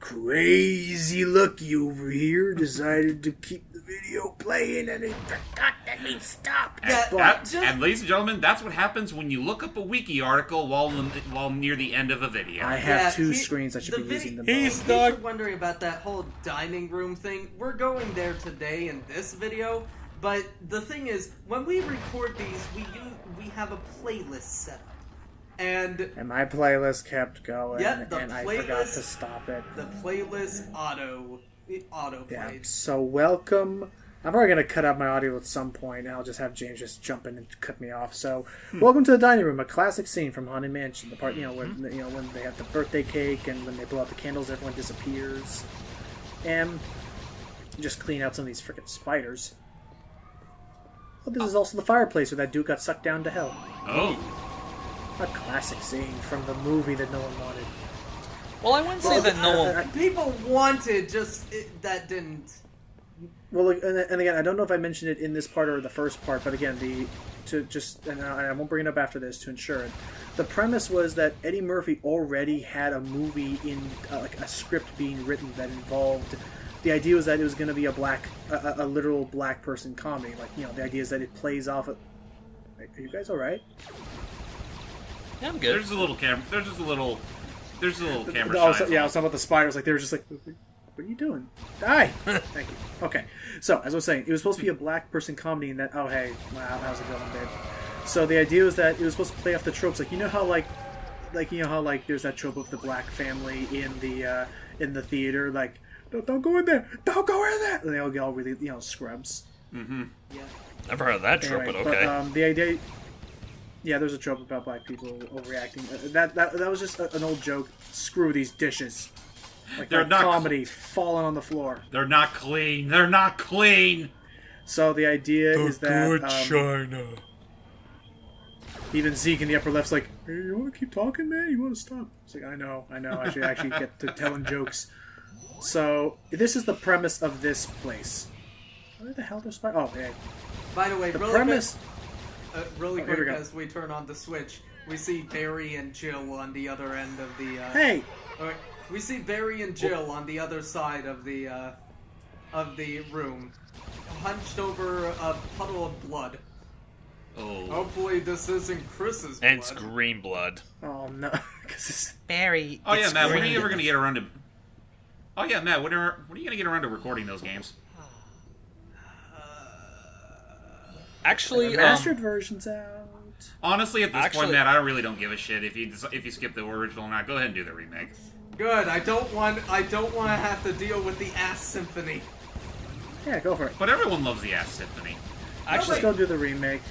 crazy lucky over here decided to keep the video playing and it forgot that he stopped. And ladies and gentlemen, that's what happens when you look up a wiki article while near the end of a video. I have two screens. I should be using them both. If you're wondering about that whole dining room thing, we're going there today in this video. But the thing is, when we record these, we have a playlist set up. And my playlist kept going, and I forgot to stop it. The playlist auto played. Yeah, so welcome. I'm probably going to cut out my audio at some point, and I'll just have James just jump in and cut me off. So, welcome to the dining room, a classic scene from Haunted Mansion. The part, when they have the birthday cake and when they blow out the candles, everyone disappears. And just clean out some of these frickin' spiders. Well, this is also the fireplace where that dude got sucked down to hell. Oh. A classic scene from the movie that no one wanted. Well, I wouldn't say that no one... People wanted, that didn't... Well, and again, I don't know if I mentioned it in this part or the first part, but again, and I won't bring it up after this to ensure it. The premise was that Eddie Murphy already had a movie in, a script being written that involved... The idea was that it was going to be a literal black person comedy. The idea is that it plays off of... Are you guys alright? Yeah, I'm good. There's a little camera camera shine. I was talking about the spiders. They were just like, what are you doing? Die! Thank you. Okay. So, as I was saying, it was supposed to be a black person comedy, and that, oh, hey, wow, how's it going, babe? So the idea was that it was supposed to play off the tropes. You know how there's that trope of the black family in the theater, don't go in there! Don't go in there! And they all get all really, scrubs. Mm-hmm. Yeah. Never heard of that trope, but okay. But, the idea... Yeah, there's a trope about black people overreacting. That was just an old joke. Screw these dishes. They're not comedy falling on the floor. They're not clean. They're not clean. So the idea is that good China. Even Zeke in the upper left's like, hey, you want to keep talking, man? You want to stop? It's like, I know. I should actually get to telling jokes. So this is the premise of this place. Where the hell does Oh, hey. By the way, the premise. Really quick, as we turn on the switch, we see Barry and Jill on the other end of the... Hey! Right, we see Barry and Jill on the other side of the room, hunched over a puddle of blood. Oh. Hopefully this isn't Chris's blood. And it's green blood. Oh, no. Because it's... Barry, Oh, yeah, Matt, when are you ever going to get around to... Oh, yeah, Matt, when are you going to get around to recording those games? Actually, the mastered version's out. Honestly, at this point, Matt, I really don't give a shit if you skip the original or not. Go ahead and do the remake. Good. I don't want to have to deal with the ass symphony. Yeah, go for it. But everyone loves the ass symphony. Actually, let's go do the remake.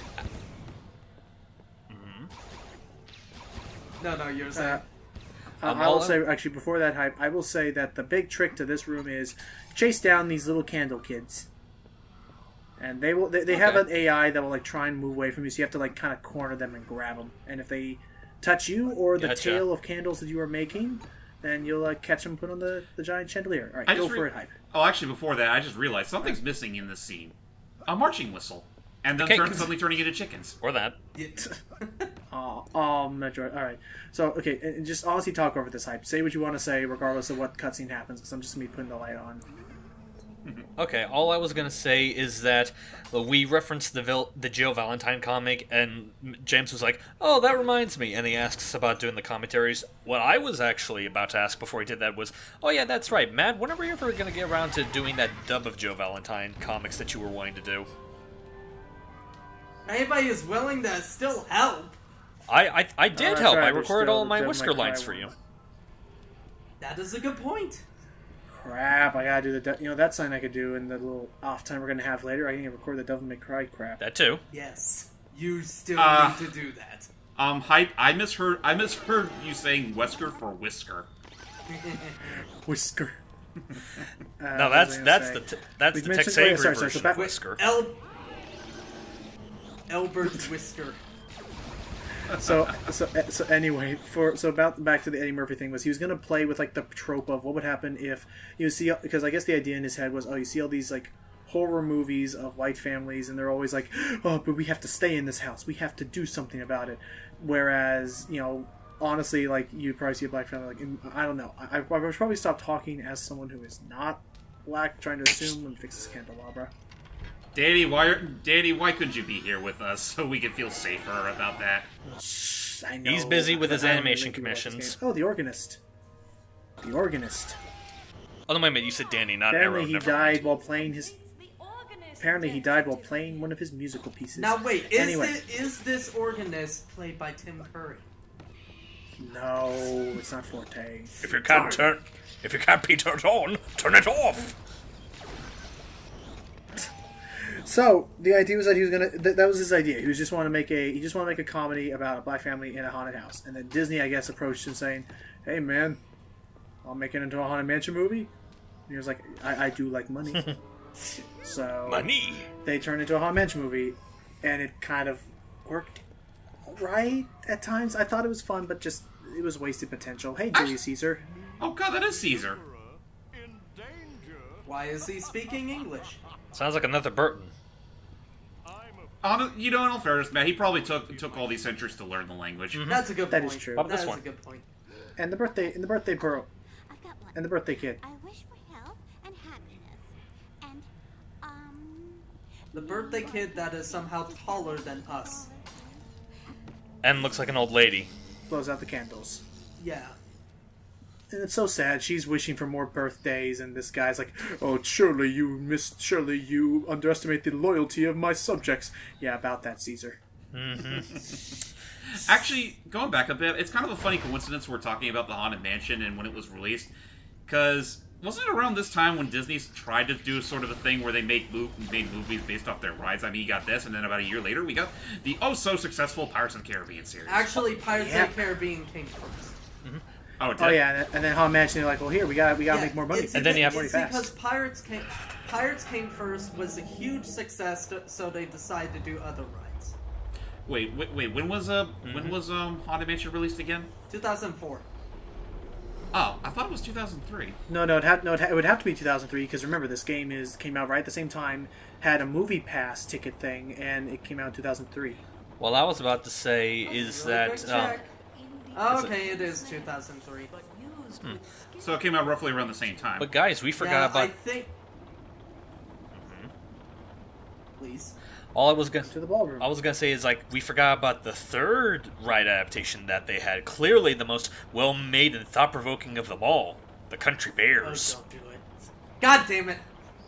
Mm-hmm. No, you're saying. I will say, actually, before that hype, I will say that the big trick to this room is chase down these little candle kids. And they have an AI that will try and move away from you, so you have to kind of corner them and grab them. And if they touch you or the tail of candles that you are making, then you'll catch them, put on the giant chandelier. All right, go for it, hype. Oh, actually, before that, I just realized something's missing in this scene: a marching whistle, and then suddenly turning into chickens. Or that. Oh, Metroid. All right. So, okay, and just honestly talk over this hype. Say what you want to say, regardless of what cutscene happens, because I'm just going to be putting the light on. Okay, all I was gonna say is that we referenced the Jill Valentine comic, and James was like, "Oh, that reminds me," and he asks about doing the commentaries. What I was actually about to ask before he did that was, "Oh yeah, that's right, Matt. When are we ever gonna get around to doing that dub of Jill Valentine comics that you were wanting to do?" Anybody is willing to still help. I did help. Right, I recorded all my Whisker lines for you. That is a good point. Crap, I gotta do that sign I could do in the little off time we're gonna have later. I can record the Devil May Cry crap. That too. Yes, you still need to do that. Hype. I misheard you saying Wesker for Whisker. Whisker. No, that's the Tex Avery version of Whisker. Albert Whisker. So anyway, back to the Eddie Murphy thing was he was gonna play with the trope of what would happen if you see, because I guess the idea in his head was, you see all these horror movies of white families and they're always but we have to stay in this house, we have to do something about it, whereas honestly, like, you'd probably see a black family, like, I don't know. I would probably stop talking as someone who is not black, trying to assume and fix this candelabra. Danny, why couldn't you be here with us so we could feel safer about that? Shh, I know. He's busy with his I don't animation really think he likes commissions. this game. Oh, the organist. The organist. Oh, no, wait a minute, you said Danny, not Apparently Arrow. he never died mind. while playing his... Apparently he died while playing one of his musical pieces. Now wait, Anyway. is this organist played by Tim Curry? No, it's not Forte. If you can't be turned on, turn it off. So the idea was that he was gonna. That was his idea. He was just want to make a. He just want to make a comedy about a black family in a haunted house. And then Disney, I guess, approached him saying, "Hey man, I'll make it into a haunted mansion movie." And he was like, "I do like money." So Money. they turned into a haunted mansion movie, and it kind of worked right at times. I thought it was fun, but just it was wasted potential. Hey, Julius Caesar. Oh god, that is Caesar. Why is he speaking English? Sounds like another Burton. You know, in all fairness, Matt, he probably took all these centuries to learn the language. That's a good That point. is true. Up That this is one. a good point. And the birthday pearl, I've got one. and the birthday kid. I wish for health and happiness. And, The birthday kid that is somehow taller than us. And looks like an old lady. Blows out the candles. Yeah. And it's so sad. She's wishing for more birthdays, and this guy's like, "Oh, surely you underestimate the loyalty of my subjects." Yeah, about that, Caesar. Actually, going back a bit, it's kind of a funny coincidence we're talking about the Haunted Mansion and when it was released, because wasn't it around this time when Disney tried to do sort of a thing where they made movies based off their rides? I mean, you got this, and then about a year later, we got the oh-so-successful Pirates of the Caribbean series. Actually, Pirates of the Caribbean came first. Oh, it did? Oh yeah, and then Haunted Mansion. They're like, "Well, here we got to make more money." It's And then you have- it's because Pirates came first, was a huge success, so they decided to do other rides. Wait, when was Haunted Mansion released again? 2004. Oh, I thought it was 2003. No, it would have to be 2003 because remember this game came out right at the same time, had a movie pass ticket thing, and it came out in 2003. Well, I was about to say is Really that quick check. Okay, it is 2003. So it came out roughly around the same time. but guys, we Yeah, forgot I about think. Please. all I was gonna. To the ballroom. I was gonna say is like we forgot about the third ride adaptation that they had. Clearly, the most well-made and thought-provoking of them all, the Country Oh, Bears. don't do it. God damn it.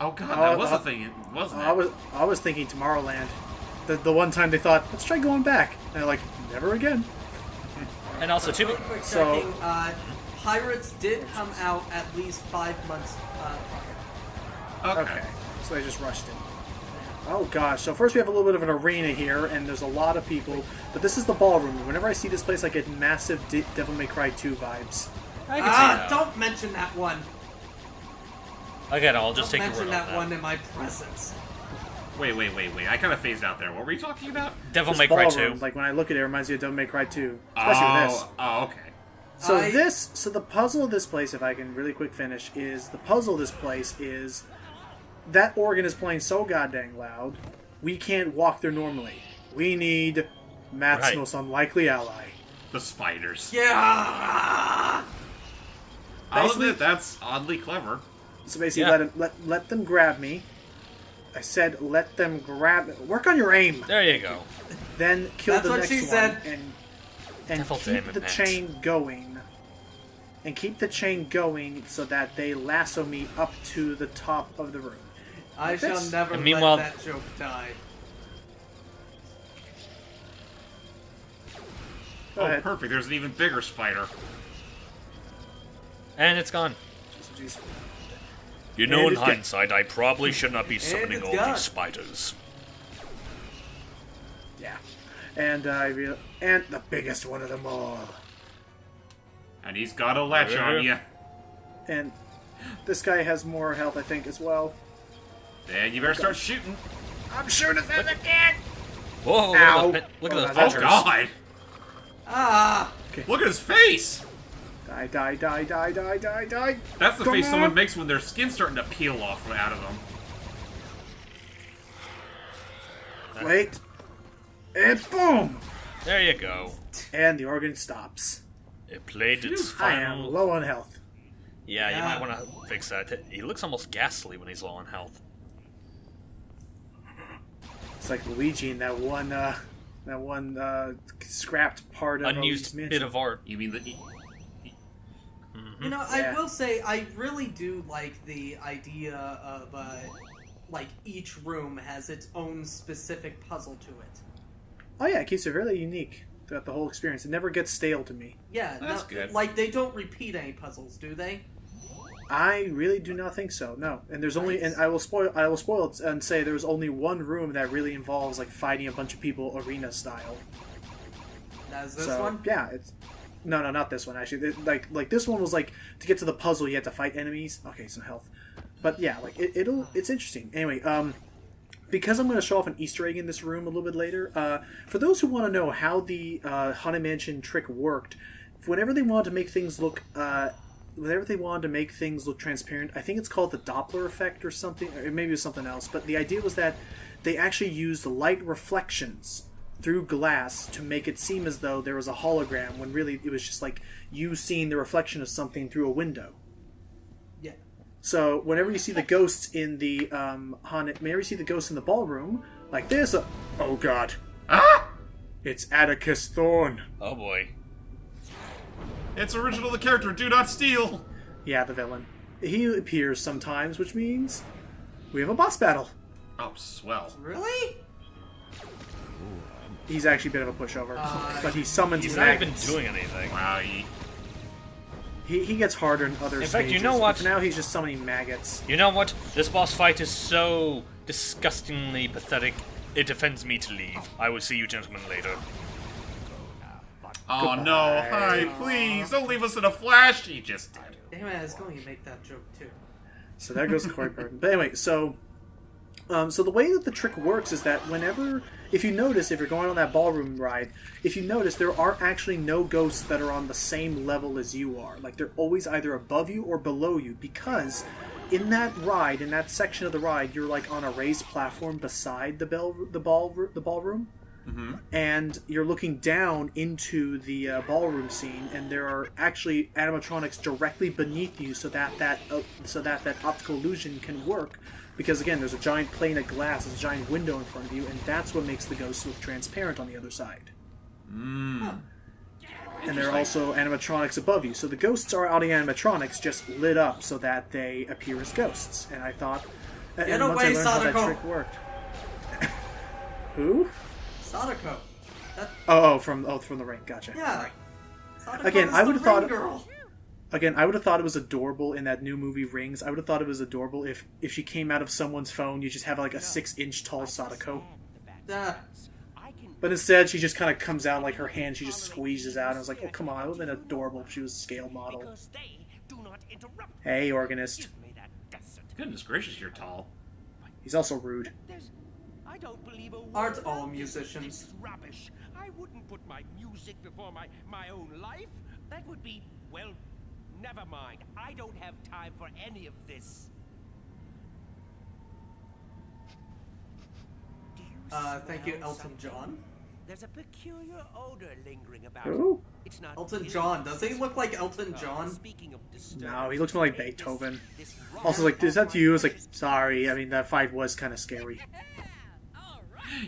Oh god, that was a thing, wasn't it? I was thinking Tomorrowland. The one time they thought, "Let's try going back," and they're like, "Never again." And also, too, Really quick So- checking. Pirates did come out at least 5 months prior. Okay. So they just rushed it. Oh gosh, so first we have a little bit of an arena here, and there's a lot of people, but this is the ballroom. And whenever I see this place, I get massive Devil May Cry 2 vibes. I can see that. Don't mention that one. Again, I'll just Don't take your mention word on that one in my presence. Wait. I kind of phased out there. What were you talking about? Devil This May Cry ballroom, 2. like when I look at it, it reminds me of Devil May Cry 2, especially with this. Oh, okay. So the puzzle of this place, if I can really quick finish, is the puzzle of this place is that organ is playing so goddamn loud, we can't walk there normally. We need Matt's Right. most unlikely ally. The spiders. Yeah. I'll Basically- admit, that's oddly clever. So basically, Yeah. let them grab me. I said let them grab. Work on your aim. There you go. Then kill That's the what next she one said. and Devil's keep aim, the Matt. chain going. And keep the chain going so that they lasso me up to the top of the room. I shall This- never And meanwhile- let that joke die. Go Oh, ahead. perfect. There's an even bigger spider. And it's gone. Jeez. You know, And in it's gone. hindsight, I probably should not be summoning it's all gone. these spiders. Yeah. And and the biggest one of them all. And he's got a latch on you. And this guy has more health, I think, as well. Then you better start shooting. I'm shooting as fast as I can. Whoa! Ow. Look at Oh, those that's Oh, pictures. God. Ah! Look at his face. Die, die, die, die, die, die, die. That's the Come face on. someone makes when their skin's starting to peel off from out of them. Wait. And boom! There you go. And the organ stops. It played its I am final... low on health. Yeah, you Yeah. might want to fix that. He looks almost ghastly when he's low on health. It's like Luigi in that one scrapped part of Unused Luigi's bit Mansion. of art. You mean the? You know, Yeah. I will say I really do like the idea of like each room has its own specific puzzle to it. Oh yeah, it keeps it really unique throughout the whole experience. It never gets stale to me. Yeah, That's good. Like they don't repeat any puzzles, do they? I really do not think so. No, and there's only, and I will spoil it and say there's only one room that really involves like fighting a bunch of people arena style. That's this So one. yeah, it's no, not this one actually. Like this one was like to get to the puzzle you had to fight enemies. Okay, some health, but yeah, like it's interesting. Anyway, because I'm going to show off an Easter egg in this room a little bit later. For those who want to know how the Haunted Mansion trick worked, whenever they wanted to make things look. Whenever they wanted to make things look transparent, I think it's called the Doppler effect or something, or maybe it was something else, but the idea was that they actually used light reflections through glass to make it seem as though there was a hologram, when really it was just like you seeing the reflection of something through a window. Yeah. So whenever you see the ghosts in the whenever you see the ghosts in the ballroom, like this, oh god, it's Atticus Thorne. Oh boy. It's original the character. Do not steal. Yeah, the villain. He appears sometimes, which means we have a boss battle. Oh, swell. Really? He's actually a bit of a pushover, but he summons He's not even maggots. doing anything. Wow. He gets harder in other In stages. fact, you know what? But for now, he's just summoning maggots. You know what? This boss fight is so disgustingly pathetic, it offends me to leave. I will see you gentlemen later. Oh no! Hi, please don't leave us in a flash. He just did. Damn it! I was going to make that joke too. So there goes Corey Burton. But anyway, so the way that the trick works is that whenever, if you notice, if you're going on that ballroom ride, if you notice, there are actually no ghosts that are on the same level as you are. Like they're always either above you or below you, because in that ride, in that section of the ride, you're like on a raised platform beside the ballroom. Mm-hmm. And you're looking down into the ballroom scene, and there are actually animatronics directly beneath you, so that optical illusion can work. Because again, there's a giant plane of glass, there's a giant window in front of you, and that's what makes the ghosts look transparent on the other side. And there are also animatronics above you, so the ghosts are audio animatronics just lit up so that they appear as ghosts. And I thought, and once I learned how that Sadako. trick worked, who? Sadako. From the ring. Gotcha. Yeah. Sorry. Sadako Again, is I the would've thought- ring girl. Again, I would have thought it was adorable in that new movie Rings. I would have thought it was adorable if she came out of someone's phone, you just have like a 6-inch tall Sadako. But instead, she just kind of comes out like her hand, she just squeezes out. And I was like, oh, come on, it would have been adorable if she was a scale model. Hey, organist. Goodness gracious, you're tall. He's also rude. I don't believe a word Aren't of all this. musicians? This is rubbish. I wouldn't put my music before my own life. That would be, well, never mind. I don't have time for any of this. Do you Thank you, smell Elton something? John. There's a peculiar odor lingering about. Who? It's not Elton ill- John. Does he look like Elton John? Speaking of No, he looks more like Beethoven. this Also, like, is that you? I was like, sorry. I mean, that fight was kind of scary.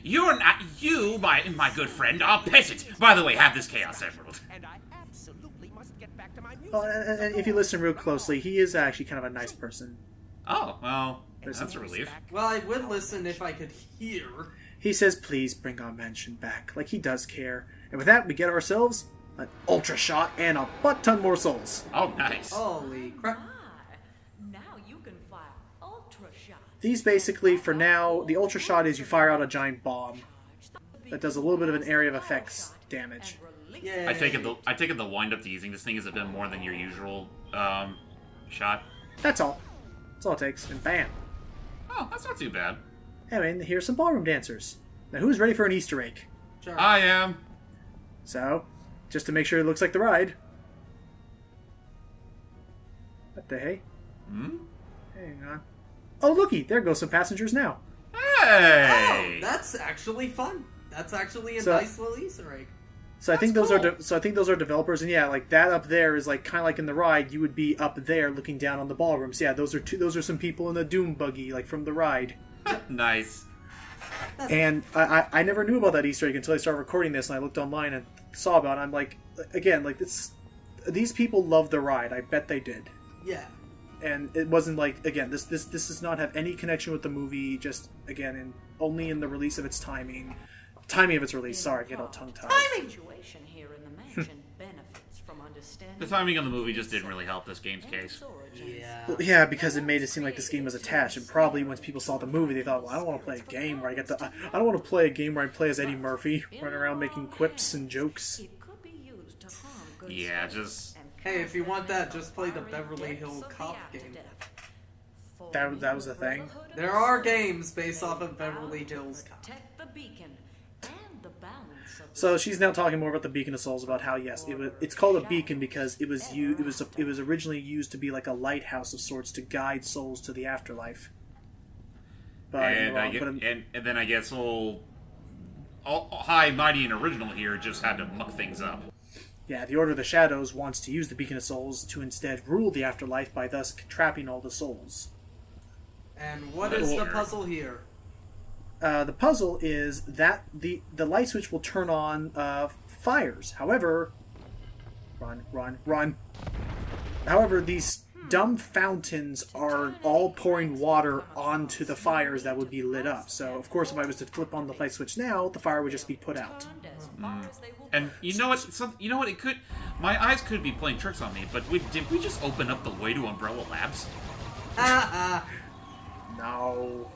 You're not you, my good friend, a peasant. By the way, have this Chaos Emerald. and I absolutely must get back to my music. Oh, and if you listen real closely, he is actually kind of a nice person. Oh, well, that's a relief. Well, I would listen if I could hear. He says, please bring our mansion back. Like, he does care. And with that, we get ourselves an ultra shot and a butt-ton more souls. Oh, nice. Holy crap. Now you can fire ultra shot. These basically, for now, the ultra shot is you fire out a giant bomb that does a little bit of an area of effects damage. Yay. I take it the wind up to using this thing is a bit more than your usual shot. That's all. That's all it takes. And bam. Oh, that's not too bad. Anyway, here's some ballroom dancers. Now, who's ready for an Easter egg? Sure. I am. So, just to make sure it looks like the ride. What the hey? Hmm? Hang on. Oh, looky, there go some passengers now. Hey! Oh, that's actually fun. That's actually a So- nice little Easter egg. So I think those are developers, and yeah, like that up there is like kind of like in the ride. You would be up there looking down on the ballroom. So yeah, those are some people in the Doom buggy, like from the ride. Nice. And I never knew about that Easter egg until I started recording this, and I looked online and saw about it. I'm like, again, like these people love the ride. I bet they did. Yeah. And it wasn't like, again, this does not have any connection with the movie. Just again, only in the release of its timing of its release. Sorry, I get all tongue-tied. The situation here in the mansion benefits from understanding The timing of the movie just didn't really help this game's case. Yeah. Well, yeah, because it made it seem like this game was attached, and probably once people saw the movie, they thought, "Well, I don't want to play a game where I don't want to play a game where I play as Eddie Murphy, running around making quips and jokes." It could be used to harm good Yeah, souls just... and Hey, if you want that, just play the firing Beverly depths Hills of the Cop game. afterdeath. That was the thing? There are games based off of Beverly Hills Cop. Protect the beacon and the balance of the So she's now talking more about the Beacon of Souls, about how yes, it's called a beacon because it was originally used to be like a lighthouse of sorts to guide souls to the afterlife. But And then I guess all High, Mighty, and Original here just had to muck things up. yeah, the Order of the Shadows wants to use the Beacon of Souls to instead rule the afterlife by thus trapping all the souls. And what is the puzzle here? The puzzle is that the light switch will turn on fires. However, run. However, these dumb fountains are all pouring water onto the fires that would be lit up. So, of course, if I was to flip on the light switch now, the fire would just be put out. as far as they will And you know what? It could... My eyes could be playing tricks on me, but did we just open up the way to Umbrella Labs? No.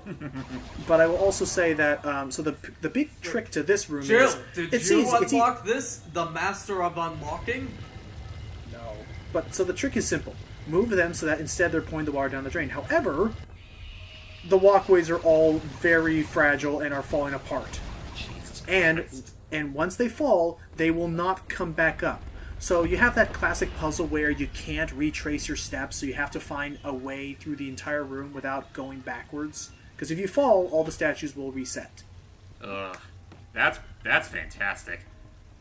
But I will also say that, so the big trick to this room Jill, is... did it's you easy, it's unlock this? The Master of Unlocking? No. But, so the trick is simple. Move them so that instead they're pouring the water down the drain. However, the walkways are all very fragile and are falling apart. Jesus And Christ. once they fall, they will not come back up. So you have that classic puzzle where you can't retrace your steps, so you have to find a way through the entire room without going backwards. Because if you fall, all the statues will reset. Ugh. That's fantastic.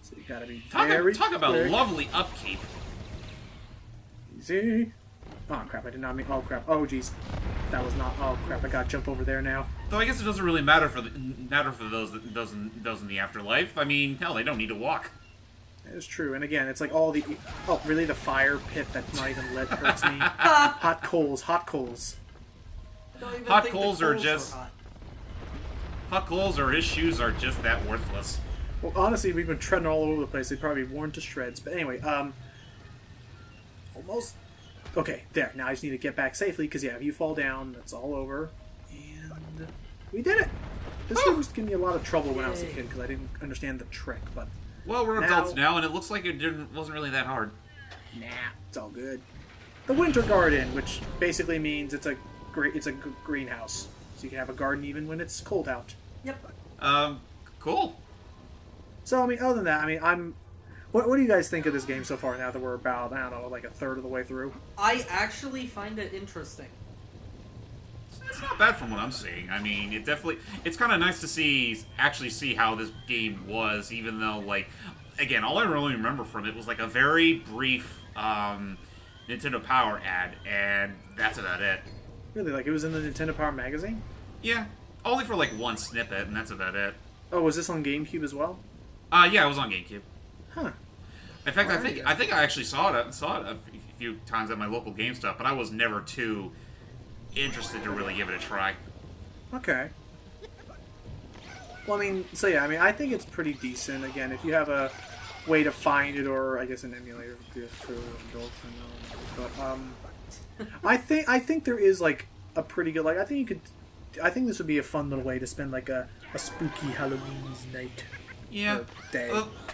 So you gotta be Talk about quick. lovely upkeep. Easy. Oh crap! I did not mean. Oh crap! Oh jeez, that was not. Oh crap! I gotta jump over there now. Though I guess it doesn't really matter for those that does in the afterlife. I mean, hell, they don't need to walk. That is true. And again, it's like all the. Oh really? The fire pit that's not even lit hurts me. Hot coals. Hot coals. Don't even Hot think the coals are were just- hot. Hot coals or his shoes are just that worthless. Well, honestly, we've been treading all over the place. They'd probably be worn to shreds. But anyway, almost. Okay, there. Now I just need to get back safely, because, yeah, if you fall down, that's all over. And we did it! This game was giving me a lot of trouble when I was a kid, because I didn't understand the trick, but Well, we're Now- adults now, and it looks like wasn't really that hard. nah, it's all good. The Winter Garden, which basically means it's a greenhouse. So you can have a garden even when it's cold out. Yep. Cool. So, I mean, other than that, I mean, What do you guys think of this game so far, now that we're about, I don't know, like a third of the way through? I actually find it interesting. It's not bad from what I'm seeing. I mean, it's kind of nice to actually see how this game was, even though, like, again, all I really remember from it was, like, a very brief, Nintendo Power ad, and that's about it. Really? Like, it was in the Nintendo Power magazine? Yeah, only for, like, one snippet, and that's about it. Oh, was this on GameCube as well? Yeah, it was on GameCube. Huh. In fact, Alright. I think I actually saw it a few times at my local GameStop, but I was never too interested to really give it a try. Okay. Well, I mean, so yeah, I mean, I think it's pretty decent. Again, if you have a way to find it, or I guess an emulator would be true. But I think there is like a pretty good, like, I think this would be a fun little way to spend like a spooky Halloween's night. Yeah. Or day.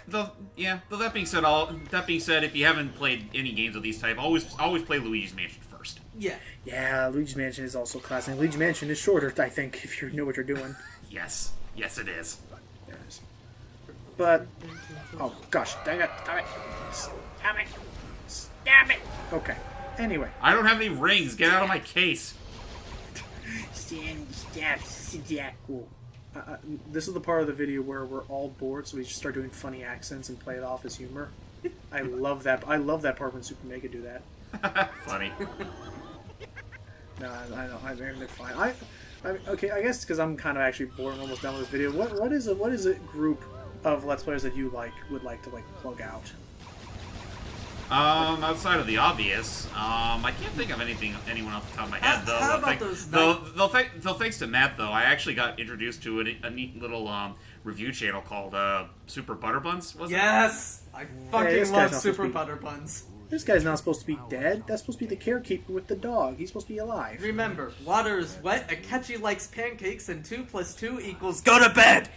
Though that being said, if you haven't played any games of these type, always play Luigi's Mansion first. Yeah. Yeah, Luigi's Mansion is also classic. Luigi's Mansion is shorter, I think, if you know what you're doing. Yes, it is. There it is. But, oh gosh, dang it, stop it. Stop it. Stop it. Okay, anyway. I don't have any rings. Get out of my case. this is the part of the video where we're all bored, so we just start doing funny accents and play it off as humor. I love that. I love that part when Super Mega do that. Funny. No, I know. They're fine. Okay, I guess because I'm kind of actually bored and almost done with this video. What is a group of Let's Players that you would like to plug out? Outside of the obvious, I can't think of anyone off the top of my head though. How about those? Though thanks to Matt though, I actually got introduced to a neat little review channel called Super Butterbuns. Was Yes, I fucking this love guy's Super not Butterbuns. This guy's not supposed to be dead. That's supposed to be the caretaker with the dog. He's supposed to be alive. Remember, water is wet. Akechi likes pancakes, and 2 + 2 equals go to bed.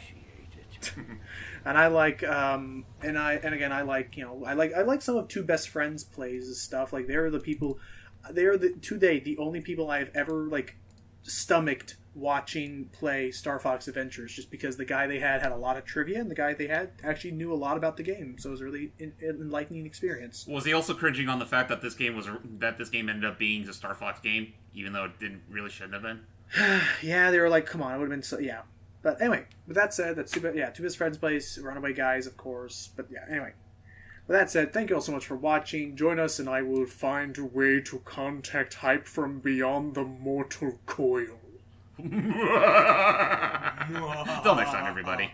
And I like, I like some of Two Best Friends plays stuff. Like they're the people, the only people I've ever stomached watching play Star Fox Adventures, just because the guy they had a lot of trivia, and the guy they had actually knew a lot about the game, so it was a really enlightening experience. he also cringing on the fact that this game ended up being a Star Fox game, even though it shouldn't have been? Yeah, they were like, come on, it would have been so, yeah. But anyway, with that said, Two Best Friends plays Runaway Guys, of course. But yeah, anyway. With that said, thank you all so much for watching. Join us and I will find a way to contact Hype from beyond the mortal coil. Till next time, everybody.